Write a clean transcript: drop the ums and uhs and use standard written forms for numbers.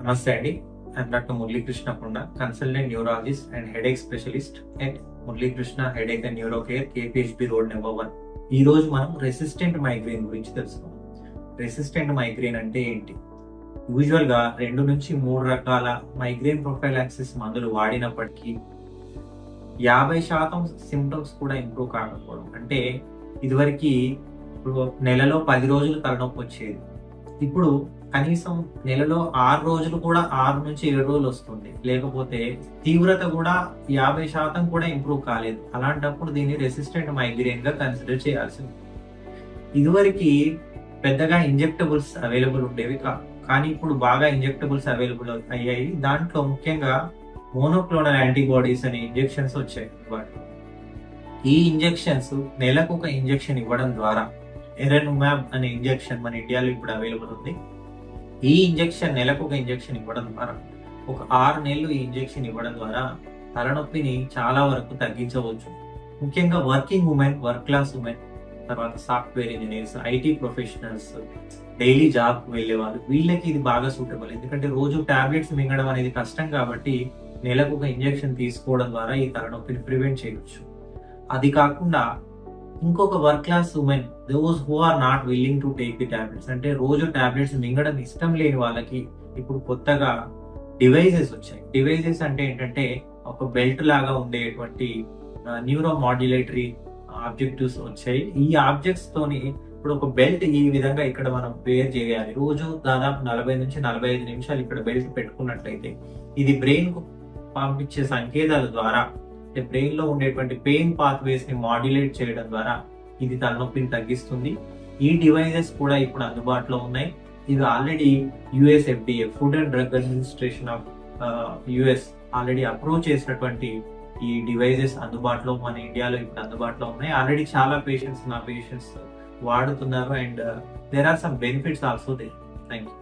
నమస్తే అండి. I'm doctor Muralikrishna కొండ, consultant neurologist and headache specialist at Muralikrishna headache and neuro care, KPHB road number 1. ఈ రోజు మనం రెసిస్టెంట్ మైగ్రేన్ గురించి తెలుసుకుందాం. రెసిస్టెంట్ మైగ్రేన్ అంటే ఏంటి? యూజువల్ గా 2 నుంచి 3 రకాల మైగ్రేన్ ప్రొఫైలాక్సిస్ మందులు వాడినప్పటికీ 50% సిమ్టమ్స్ కూడా ఇంప్రూవ్ కాకపోవడం. అంటే ఇదివరకు నెలలో 10 రోజులు తలనొప్పి వచ్చేది, ఇప్పుడు కనీసం నెలలో 6 రోజులు కూడా 6 నుంచి 7 రోజులు వస్తుంది. లేకపోతే తీవ్రత కూడా 50% కూడా ఇంప్రూవ్ కాలేదు. అలాంటప్పుడు దీన్ని రెసిస్టెంట్ మైగ్రేన్ గా కన్సిడర్ చేయాల్సింది. ఇదివరకు పెద్దగా ఇంజెక్టబుల్స్ అవైలబుల్ ఉండేవి కానీ ఇప్పుడు బాగా ఇంజెక్టబుల్స్ అవైలబుల్ అయ్యాయి. దాంట్లో ముఖ్యంగా మోనోక్లోనల్ యాంటీబాడీస్ అనే ఇంజెక్షన్స్ వచ్చాయి. ఈ ఇంజెక్షన్స్ నెలకు ఒక ఇంజెక్షన్ ఇవ్వడం ద్వారా, ఎరెనుమాబ్ అనే ఇంజెక్షన్ మన ఇండియాలో ఇప్పుడు అవైలబుల్ ఉంది. ఈ ఇంజెక్షన్ నెలకు ఒక ఇంజెక్షన్ ఇవ్వడం ద్వారా, ఒక 6 నెలలు ఈ ఇంజెక్షన్ ఇవ్వడం ద్వారా తలనొప్పిని చాలా వరకు తగ్గించవచ్చు. ముఖ్యంగా working women, work class women, తర్వాత software engineers, IT professionals, daily job వెళ్ళే వాళ్ళు, వీళ్ళకి ఇది బాగా సూటబుల్. ఎందుకంటే రోజు టాబ్లెట్స్ మింగడం అనేది కష్టం కాబట్టి నెలకు ఒక ఇంజెక్షన్ తీసుకోవడం ద్వారా ఈ తలనొప్పిని ప్రివెంట్ చేయవచ్చు. అది కాకుండా ఇంకొక work class women, those who are not willing to take the tablets, అంటే రోజు టాబ్లెట్స్ మింగడం ఇష్టం లేని వాళ్ళకి ఇప్పుడు కొత్తగా డివైజెస్ వచ్చాయి. డివైజెస్ అంటే ఏంటంటే ఒక బెల్ట్ లాగా ఉండేటువంటి న్యూరో మాడ్యులేటరీ ఆబ్జెక్టివ్స్ వచ్చాయి. ఈ ఆబ్జెక్ట్స్ తోని ఇప్పుడు ఒక బెల్ట్ ఈ విధంగా ఇక్కడ మనం వేర్ చేయాలి. రోజు దాదాపు 40 నుంచి 45 నిమిషాలు ఇక్కడ బెల్ట్ పెట్టుకున్నట్లయితే ఇది బ్రెయిన్ కు పంపించే సంకేతాల ద్వారా, బ్రెయిన్ లో ఉండేటువంటి పెయిన్ పాత్వేస్ ని మాడ్యులేట్ చేయడం ద్వారా ఇది తలనొప్పిని తగ్గిస్తుంది. ఈ డివైజెస్ కూడా ఇప్పుడు అందుబాటులో ఉన్నాయి. ఇది already US FDA, food and drug administration of US already approve చేసినటువంటి ఈ డివైజెస్ అందుబాటులో మన ఇండియాలో ఇప్పుడు అందుబాటులో ఉన్నాయి. ఆల్రెడీ చాలా పేషెంట్స్ వాడుతున్నారు and there are some benefits also there. Thank you.